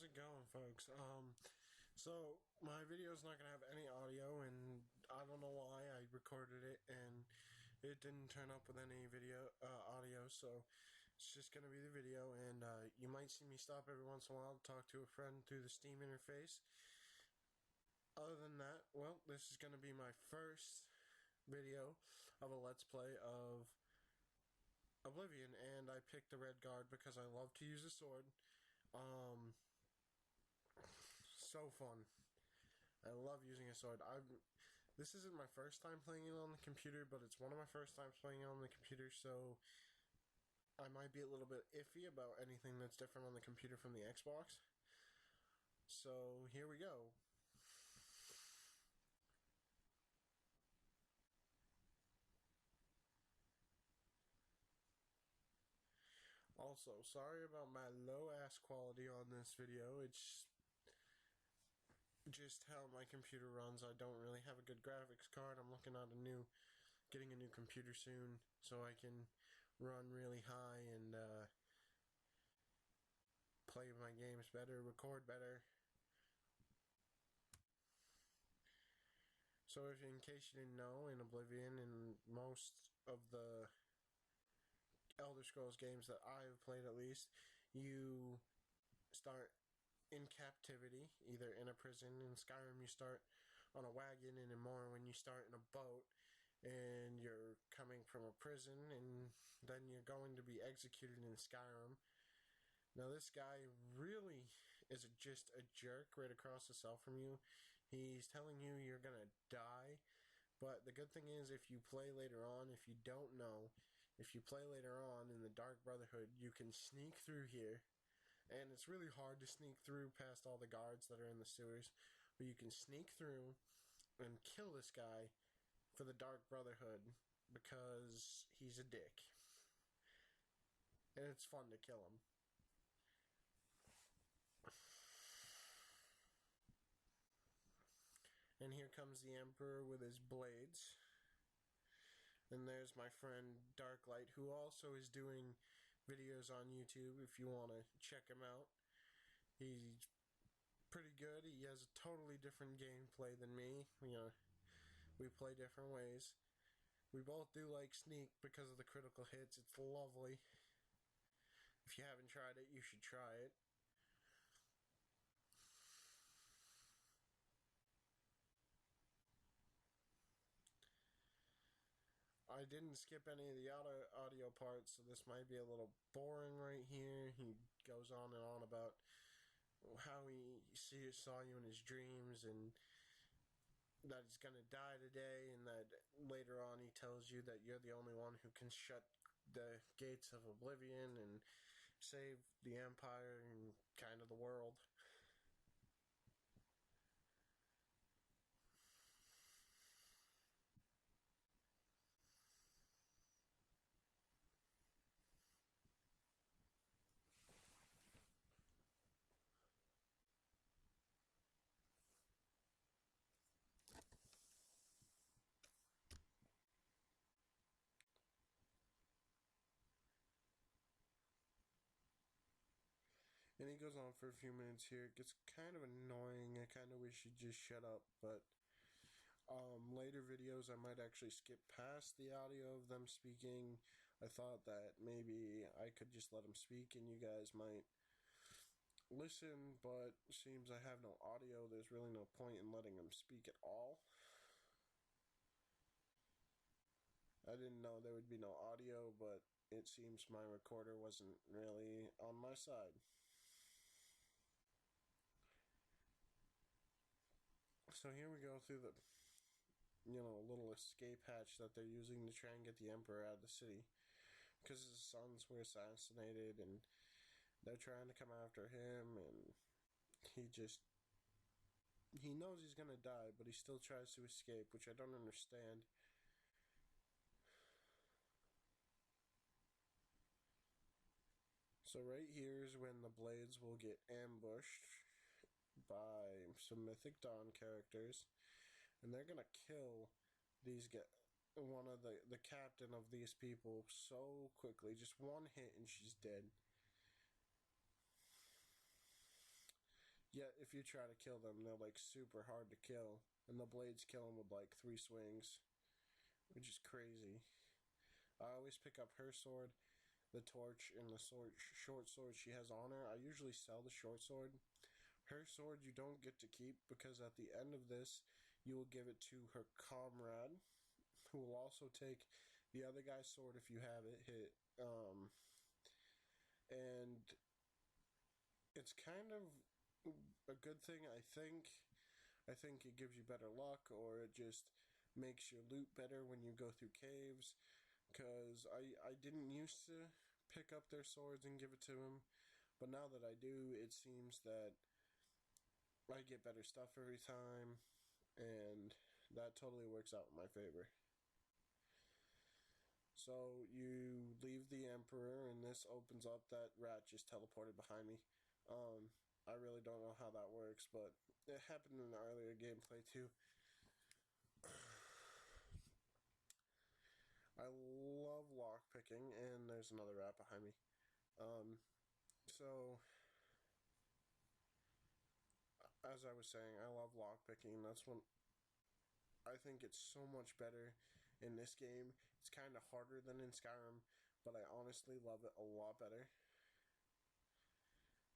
how's it going, folks? So my video is not gonna have any audio, and I don't know why. I recorded it and it didn't turn up with any audio. So it's just gonna be the video, and you might see me stop every once in a while to talk to a friend through the Steam interface. Other than that, well, this is gonna be my first video of a Let's Play of Oblivion, and I picked the red guard because I love to use a sword. So fun. I love using a sword. This isn't my first time playing it on the computer, but it's one of my first times playing it on the computer, so I might be a little bit iffy about anything that's different on the computer from the Xbox. So here we go. Also, sorry about my low-ass quality on this video. It's just how my computer runs. I don't really have a good graphics card. I'm looking at getting a new computer soon so I can run really high and play my games better, record better. So if in case you didn't know, in Oblivion and most of the Elder Scrolls games that I've played, at least, you start in captivity, either in a prison. In Skyrim you start on a wagon, and in Morrowind you start in a boat, and you're coming from a prison, and then you're going to be executed in Skyrim. Now this guy really is just a jerk right across the cell from you. He's telling you you're gonna die, but the good thing is, if you play later on, if you don't know, if you play later on in the Dark Brotherhood, you can sneak through here. And it's really hard to sneak through past all the guards that are in the sewers, but you can sneak through and kill this guy for the Dark Brotherhood because he's a dick. And it's fun to kill him. And here comes the Emperor with his blades. And there's my friend Darklight, who also is doing videos on YouTube if you want to check him out. He's pretty good. He has a totally different gameplay than me. We play different ways. We both do like Sneak because of the critical hits. It's lovely. If you haven't tried it, you should try it. I didn't skip any of the audio parts, so this might be a little boring right here. He goes on and on about how he saw you in his dreams, and that he's going to die today, and that later on he tells you that you're the only one who can shut the gates of Oblivion and save the Empire and kind of the world. And he goes on for a few minutes here. It gets kind of annoying. I kind of wish he'd just shut up, but later videos I might actually skip past the audio of them speaking. I thought that maybe I could just let them speak and you guys might listen, but it seems I have no audio. There's really no point in letting them speak at all. I didn't know there would be no audio, but it seems my recorder wasn't really on my side. So here we go through the, little escape hatch that they're using to try and get the Emperor out of the city. Because his sons were assassinated, and they're trying to come after him, and he knows he's gonna die, but he still tries to escape, which I don't understand. So right here is when the Blades will get ambushed by some Mythic Dawn characters, and they're gonna kill one of the captain of these people so quickly. Just one hit and she's dead. Yet if you try to kill them, they're like super hard to kill, and the blades kill them with like 3 swings, which is crazy. I always pick up her sword, the torch, and the short sword she has on her. I usually sell the short sword. Her sword you don't get to keep because at the end of this, you will give it to her comrade, who will also take the other guy's sword if you have it hit. And it's kind of a good thing, I think. I think it gives you better luck, or it just makes your loot better when you go through caves. Because I didn't used to pick up their swords and give it to them, but now that I do, it seems that I get better stuff every time, and that totally works out in my favor. So you leave the Emperor, and this opens up. That rat just teleported behind me. I really don't know how that works, but it happened in an earlier gameplay too. I love lockpicking, and there's another rat behind me. So, as I was saying, I love lockpicking. That's when I think it's so much better in this game. It's kind of harder than in Skyrim, but I honestly love it a lot better.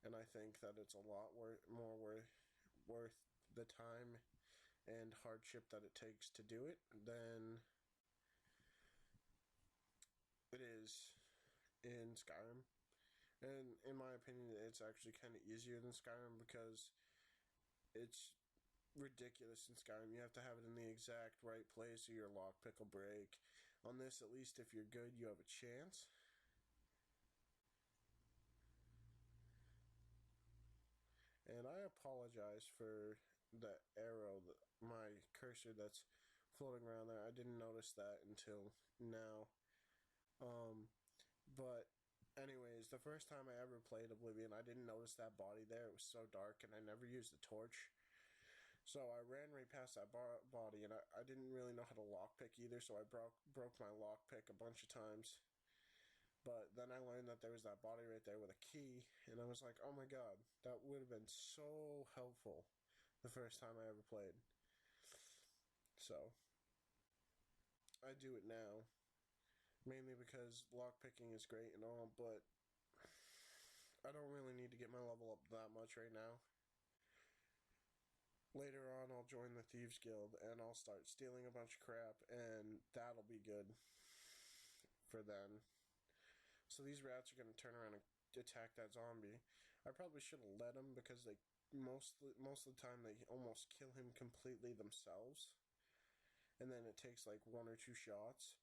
And I think that it's a lot more worth the time and hardship that it takes to do it than it is in Skyrim. And in my opinion, it's actually kind of easier than Skyrim because it's ridiculous in Skyrim. You have to have it in the exact right place or your lockpick will break. On this, at least if you're good, you have a chance. And I apologize for the arrow, my cursor that's floating around there. I didn't notice that until now. But anyways, the first time I ever played Oblivion, I didn't notice that body there. It was so dark, and I never used the torch. So I ran right past that body, and I didn't really know how to lockpick either, so I broke my lockpick a bunch of times. But then I learned that there was that body right there with a key, and I was like, oh my god, that would have been so helpful the first time I ever played. So, I do it now, mainly because lockpicking is great and all, but I don't really need to get my level up that much right now. Later on, I'll join the Thieves Guild, and I'll start stealing a bunch of crap, and that'll be good for then. So these rats are going to turn around and attack that zombie. I probably should have let them because they most of the time they almost kill him completely themselves, and then it takes like 1 or 2 shots.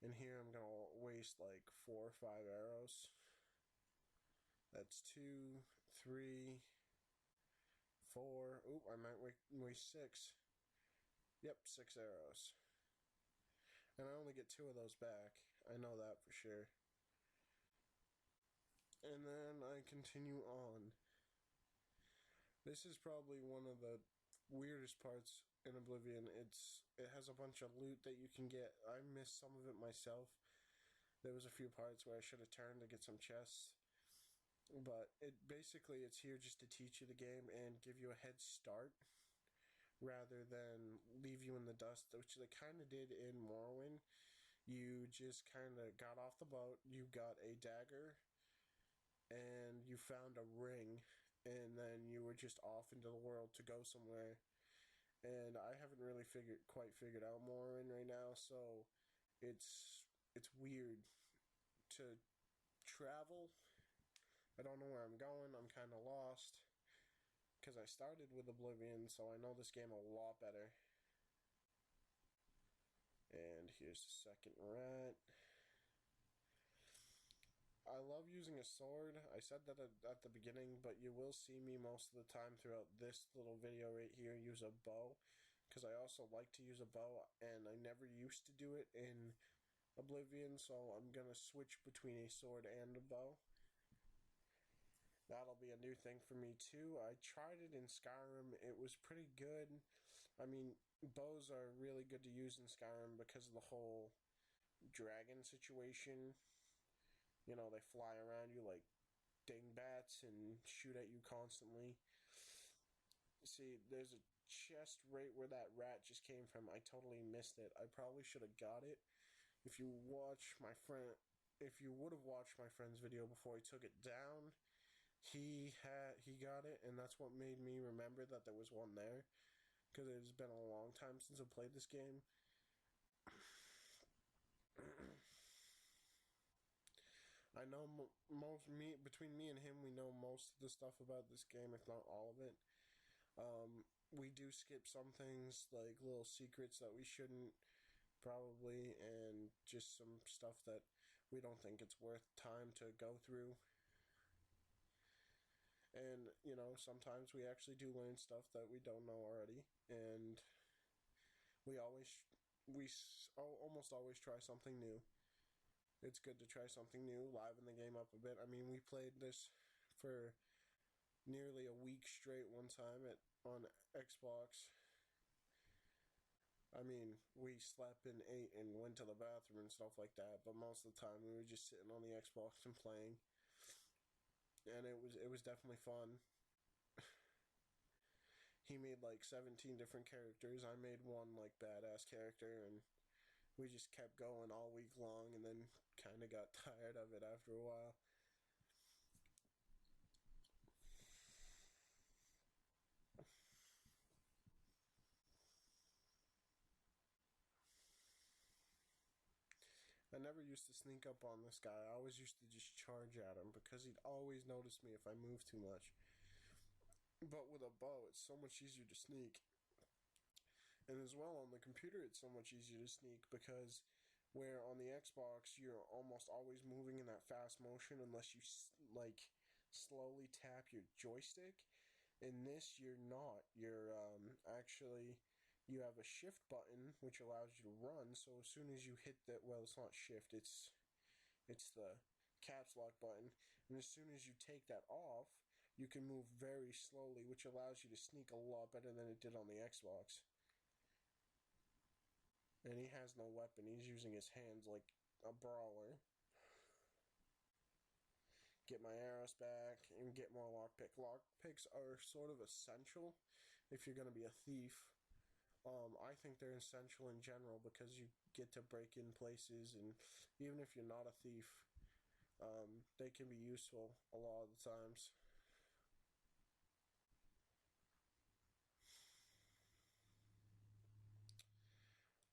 And here I'm gonna waste like 4 or 5 arrows. That's 2, 3, 4. Oop, I might waste 6. Yep, 6 arrows. And I only get 2 of those back. I know that for sure. And then I continue on. This is probably one of the weirdest parts in Oblivion. It has a bunch of loot that you can get. I missed some of it myself. There was a few parts where I should have turned to get some chests. But it's here just to teach you the game and give you a head start rather than leave you in the dust, which they kind of did in Morrowind. You just kind of got off the boat, you got a dagger, and you found a ring, and then you were just off into the world to go somewhere. And I haven't really quite figured out Morrowind right now, so it's weird to travel. I don't know where I'm going. I'm kind of lost because I started with Oblivion, so I know this game a lot better. And here's the second rat. I love using a sword. I said that at the beginning, but you will see me most of the time throughout this little video right here use a bow, because I also like to use a bow, and I never used to do it in Oblivion, so I'm going to switch between a sword and a bow. That'll be a new thing for me too. I tried it in Skyrim. It was pretty good. I mean, bows are really good to use in Skyrim because of the whole dragon situation. You know, they fly around you like dingbats and shoot at you constantly. see, there's a chest right where that rat just came from. I totally missed it. I probably should have got it. If you would have watched my friend's video before he took it down, he got it, and that's what made me remember that there was one there, because it's been a long time since I played this game. I know between me and him, we know most of the stuff about this game, if not all of it. We do skip some things, like little secrets that we shouldn't, probably, and just some stuff that we don't think it's worth time to go through. And, sometimes we actually do learn stuff that we don't know already, and we almost always try something new. It's good to try something new, liven the game up a bit. I mean, we played this for nearly a week straight one time on Xbox. I mean, we slept and ate and went to the bathroom and stuff like that, but most of the time we were just sitting on the Xbox and playing. And it was definitely fun. He made like 17 different characters. I made one like badass character, and we just kept going all week long, and then kind of got tired of it after a while. I never used to sneak up on this guy. I always used to just charge at him because he'd always notice me if I moved too much. But with a bow, it's so much easier to sneak. And as well, on the computer, it's so much easier to sneak because where on the Xbox, you're almost always moving in that fast motion unless you, slowly tap your joystick. In this, you're not. You're actually, you have a shift button which allows you to run. So as soon as you hit that, well, it's not shift. It's the caps lock button. And as soon as you take that off, you can move very slowly, which allows you to sneak a lot better than it did on the Xbox. And he has no weapon. He's using his hands like a brawler. Get my arrows back and get more lockpick. Lockpicks are sort of essential if you're going to be a thief. I think they're essential in general because you get to break in places, and even if you're not a thief, they can be useful a lot of the times.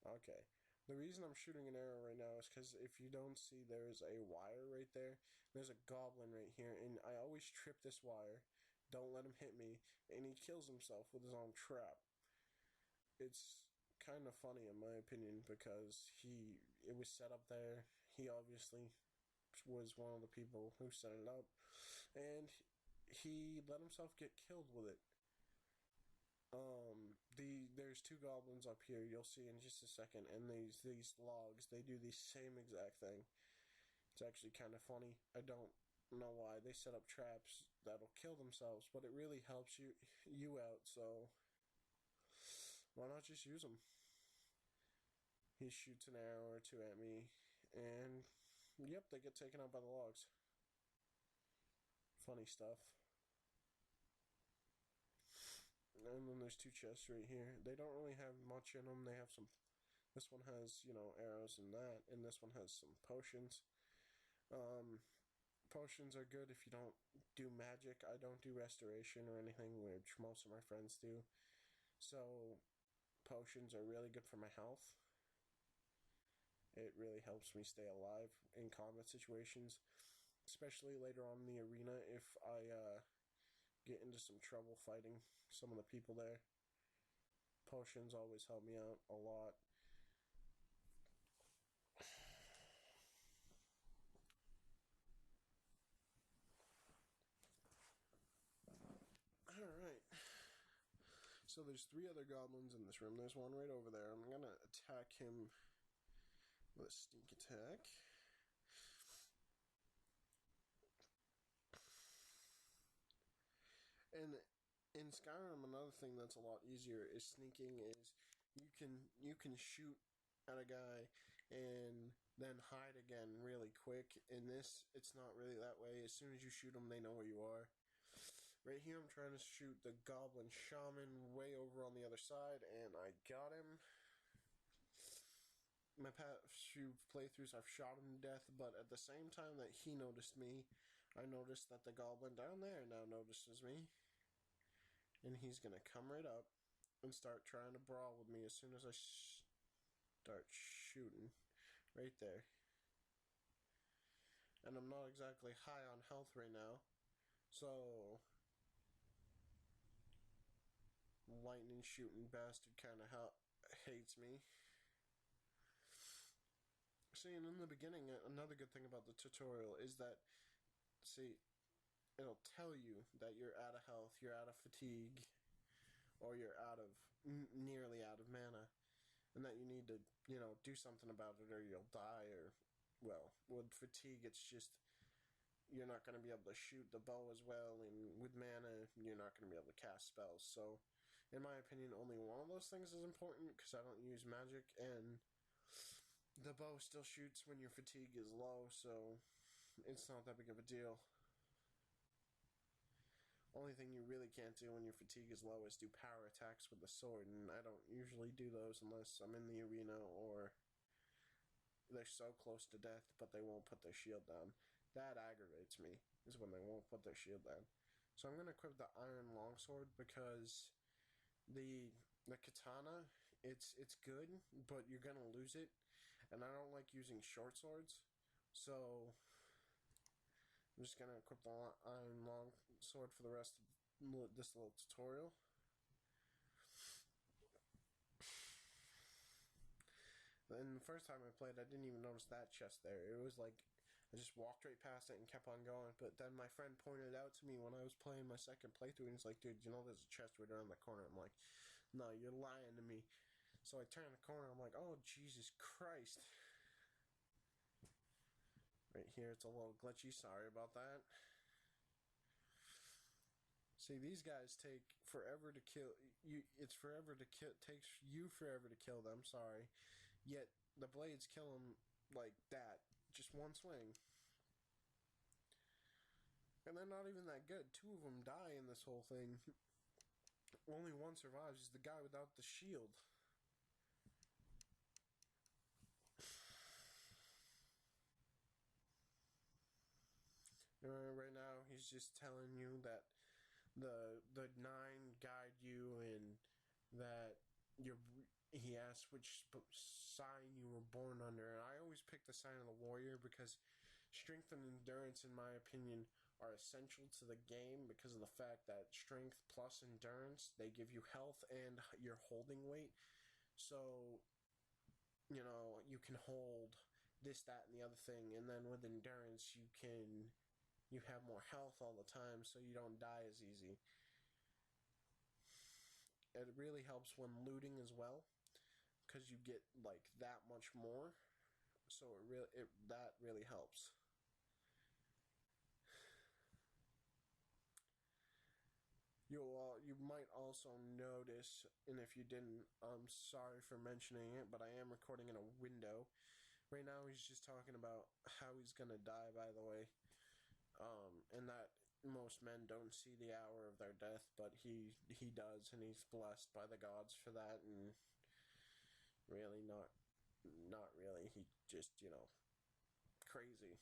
Okay. The reason I'm shooting an arrow right now is because if you don't see, there's a wire right there. There's a goblin right here, and I always trip this wire. Don't let him hit me, and he kills himself with his own trap. It's kind of funny in my opinion because it was set up there. He obviously was one of the people who set it up, and he let himself get killed with it. There's two goblins up here, you'll see in just a second, and these logs, they do the same exact thing. It's actually kind of funny. I don't know why they set up traps that'll kill themselves, but it really helps you out, so why not just use them? He shoots an arrow or two at me, and yep, they get taken out by the logs. Funny stuff. And then there's two chests right here. They don't really have much in them. They have some. This one has, arrows and that, and this one has some potions. Potions are good if you don't do magic. I don't do restoration or anything, which most of my friends do. So, potions are really good for my health. It really helps me stay alive in combat situations, especially later on in the arena if I get into some trouble fighting some of the people there. Potions always help me out a lot. Alright. So there's 3 other goblins in this room. There's one right over there. I'm gonna attack him with a sneak attack. And in Skyrim, another thing that's a lot easier is sneaking. Is you can shoot at a guy and then hide again really quick. In this, it's not really that way. As soon as you shoot them, they know where you are. Right here, I'm trying to shoot the Goblin Shaman way over on the other side, and I got him. My past few playthroughs, I've shot him to death, but at the same time that he noticed me, I noticed that the Goblin down there now notices me. And he's going to come right up and start trying to brawl with me as soon as I start shooting. Right there. And I'm not exactly high on health right now, so lightning shooting bastard kind of hates me. See, and in the beginning, another good thing about the tutorial is that, see, it'll tell you that you're out of health, you're out of fatigue, or you're nearly out of mana, and that you need to, do something about it or you'll die, or, well, with fatigue, it's just, you're not going to be able to shoot the bow as well, and with mana, you're not going to be able to cast spells. So, in my opinion, only one of those things is important, because I don't use magic, and the bow still shoots when your fatigue is low, so it's not that big of a deal. Only thing you really can't do when your fatigue is low is do power attacks with the sword, and I don't usually do those unless I'm in the arena or they're so close to death, but they won't put their shield down. That aggravates me, is when they won't put their shield down. So I'm going to equip the Iron Longsword because the katana, it's good, but you're going to lose it, and I don't like using short swords, so I'm just going to equip the Iron Longsword for the rest of this little tutorial. And the first time I played, I didn't even notice that chest there. It was like, I just walked right past it and kept on going. But then my friend pointed out to me when I was playing my second playthrough, and he's like, dude, there's a chest right around the corner. I'm like, no, you're lying to me. So I turn the corner, I'm like, oh, Jesus Christ. Right here, it's a little glitchy, sorry about that. See, these guys take forever to kill you. Takes you forever to kill them, sorry. Yet, the blades kill them like that. Just one swing. And they're not even that good. 2 of them die in this whole thing. Only one survives, is the guy without the shield. Right now, he's just telling you that the 9 guide you, and that he asks which sign you were born under, and I always pick the sign of the warrior because strength and endurance, in my opinion, are essential to the game because of the fact that strength plus endurance, they give you health and your holding weight. So, you can hold this, that, and the other thing, and then with endurance, you have more health all the time, so you don't die as easy. It really helps when looting as well, because you get like that much more. So that really helps. You might also notice, and if you didn't, I'm sorry for mentioning it, but I am recording in a window. Right now, he's just talking about how he's gonna die, by the way. And that most men don't see the hour of their death, but he does, and he's blessed by the gods for that, and really not really. He just, crazy.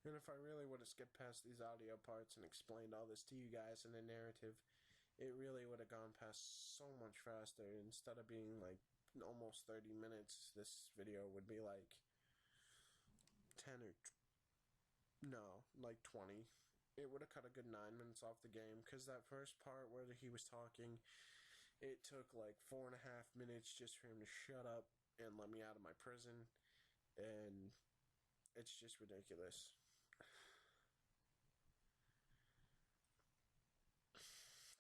And if I really would have skipped past these audio parts and explained all this to you guys in a narrative, it really would have gone past so much faster. Instead of being like almost 30 minutes, this video would be like 10 or like 20. It would have cut a good 9 minutes off the game, because that first part where he was talking, it took like 4.5 minutes just for him to shut up and let me out of my prison, and it's just ridiculous.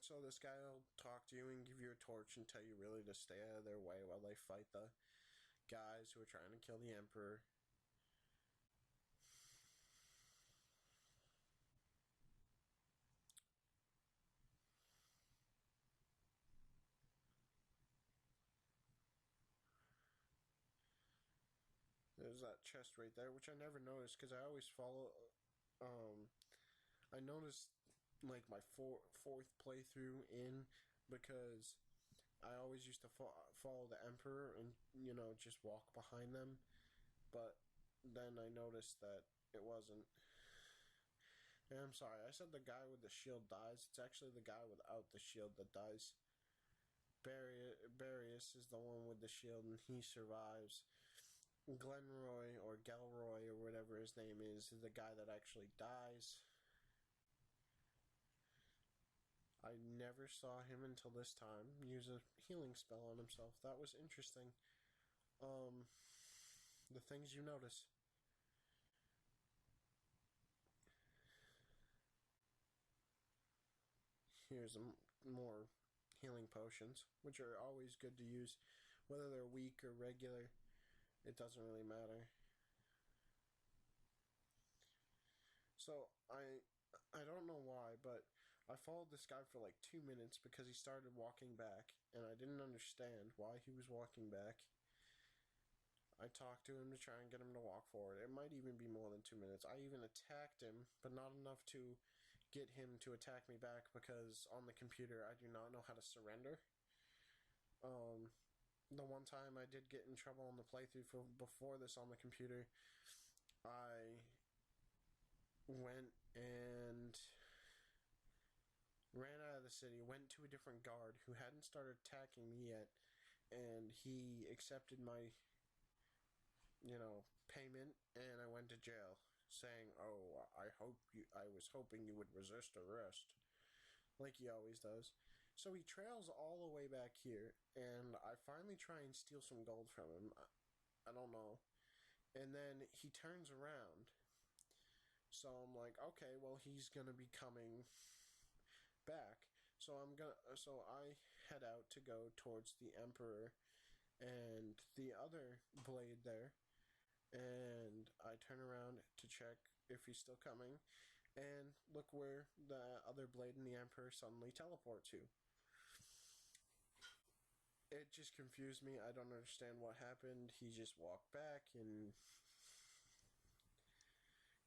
So this guy will talk to you and give you a torch and tell you really to stay out of their way while they fight the guys who are trying to kill the Emperor. There's that chest right there, which I never noticed because I always follow. I noticed like my fourth playthrough in because I always used to follow the Emperor and just walk behind them, but then I noticed that it wasn't. And I'm sorry, I said the guy with the shield dies. It's actually the guy without the shield that dies. Barrius is the one with the shield, and he survives. Glenroy or Gelroy or whatever his name is the guy that actually dies. I never saw him until this time use a healing spell on himself. That was interesting. The things you notice. Here's more healing potions, which are always good to use. Whether they're weak or regular, it doesn't really matter. So, I don't know why, but I followed this guy for like 2 minutes because he started walking back, and I didn't understand why he was walking back. I talked to him to try and get him to walk forward. It might even be more than 2 minutes. I even attacked him, but not enough to get him to attack me back because on the computer I do not know how to surrender. The one time I did get in trouble on the playthrough before this on the computer, I went and ran out of the city, went to a different guard who hadn't started attacking me yet, and he accepted my payment, and I went to jail, saying, "Oh, I was hoping you would resist arrest," like he always does. So he trails all the way back here, and I finally try and steal some gold from him. I don't know. And then he turns around. So I'm like, okay, well, he's gonna be coming back. So I head out to go towards the Emperor and the other blade there, and I turn around to check if he's still coming, and look where the other blade and the Emperor suddenly teleport to. It just confused me. I don't understand what happened. He just walked back, and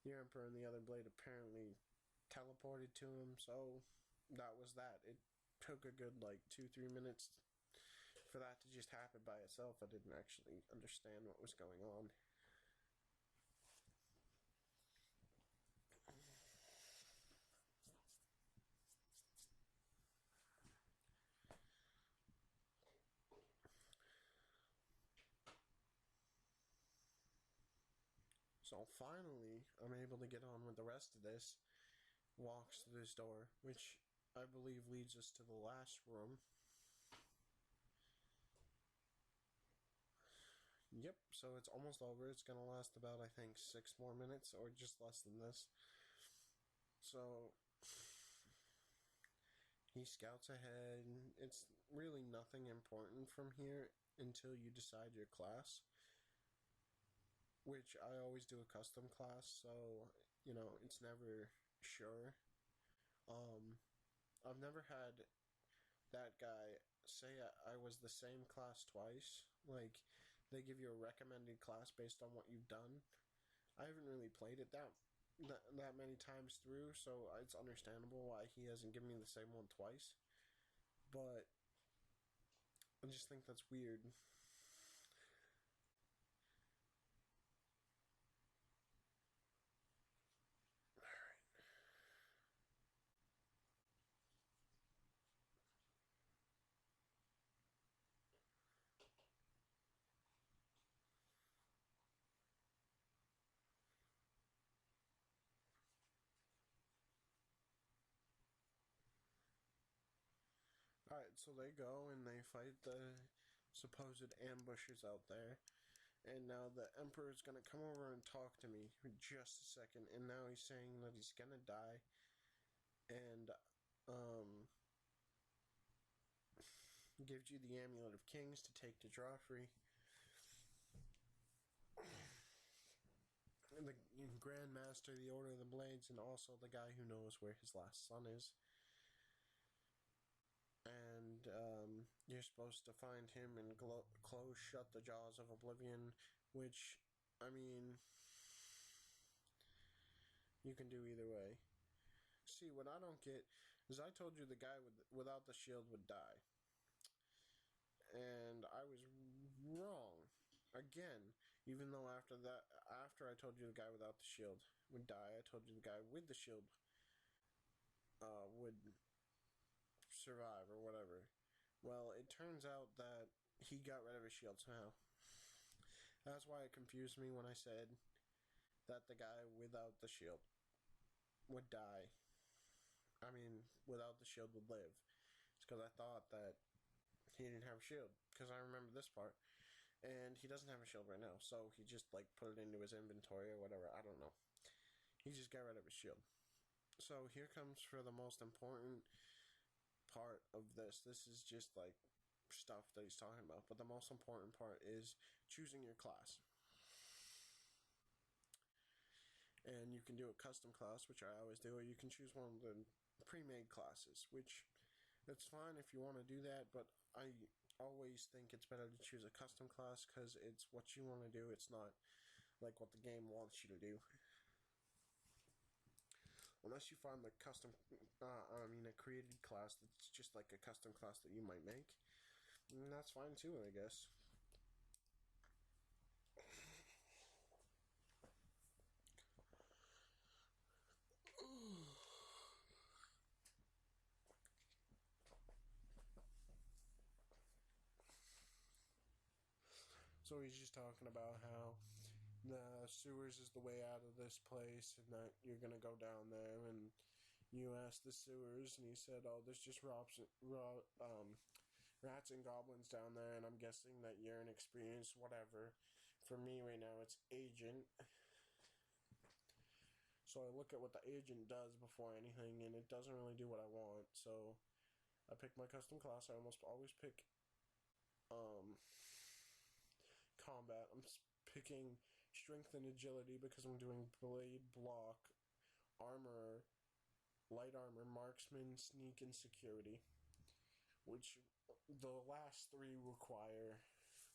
the Emperor and the other blade apparently teleported to him, so that was that. It took a good, 2-3 minutes for that to just happen by itself. I didn't actually understand what was going on. So finally, I'm able to get on with the rest of this. Walks through this door, which I believe leads us to the last room. Yep, so it's almost over. It's gonna last about, I think, 6 more minutes, or just less than this. So he scouts ahead. It's really nothing important from here until you decide your class, which I always do a custom class, so it's never sure. I've never had that guy say I was the same class twice. Like, they give you a recommended class based on what you've done. I haven't really played it that many times through, so it's understandable why he hasn't given me the same one twice. But I just think that's weird. Alright, so they go and they fight the supposed ambushers out there. And now the Emperor's gonna come over and talk to me for just a second. And now he's saying that he's gonna die. And, gives you the Amulet of Kings to take to Joffrey. And the Grand Master, the Order of the Blades, and also the guy who knows where his last son is. And you're supposed to find him and close shut the jaws of oblivion, which I mean, you can do either way. See, what I don't get is I told you the guy without the shield would die. And I was wrong. Again, even though after I told you the guy without the shield would die, I told you the guy with the shield would survive or whatever. Well, it turns out that he got rid of his shield somehow. That's why it confused me when I said that the guy without the shield would die. I mean, without the shield would live. It's because I thought that he didn't have a shield. Because I remember this part. And he doesn't have a shield right now. So he just, like, put it into his inventory or whatever. I don't know. He just got rid of his shield. So here comes for the most important part of this. This is just, like, stuff that he's talking about. But the most important part is choosing your class. And you can do a custom class, which I always do, or you can choose one of the pre-made classes, which it's fine if you want to do that, but I always think it's better to choose a custom class because it's what you want to do. It's not like what the game wants you to do. Unless you find the custom, a created class that's just like a custom class that you might make. And that's fine too, I guess. So he's just talking about how the sewers is the way out of this place and that you're going to go down there, and you ask the sewers and he said, oh, there's just rats and goblins down there, and I'm guessing that you're inexperienced, whatever. For me right now it's agent. So I look at what the agent does before anything, and it doesn't really do what I want. So I pick my custom class. I almost always pick combat. I'm picking strength and agility because I'm doing blade, block, armor, light armor, marksman, sneak, and security. Which the last three require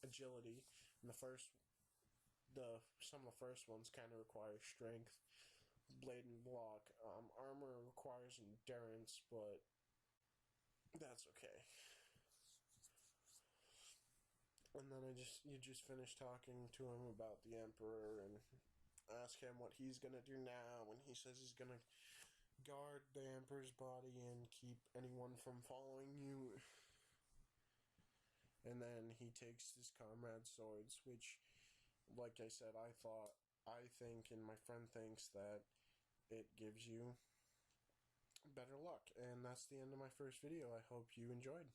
agility, and some of the first ones kind of require strength, blade, and block. Armor requires endurance, but that's okay. And then you just finish talking to him about the Emperor and ask him what he's gonna do now, and he says he's gonna guard the Emperor's body and keep anyone from following you. And then he takes his comrade's swords, which, like I said, I think, and my friend thinks that it gives you better luck. And that's the end of my first video. I hope you enjoyed.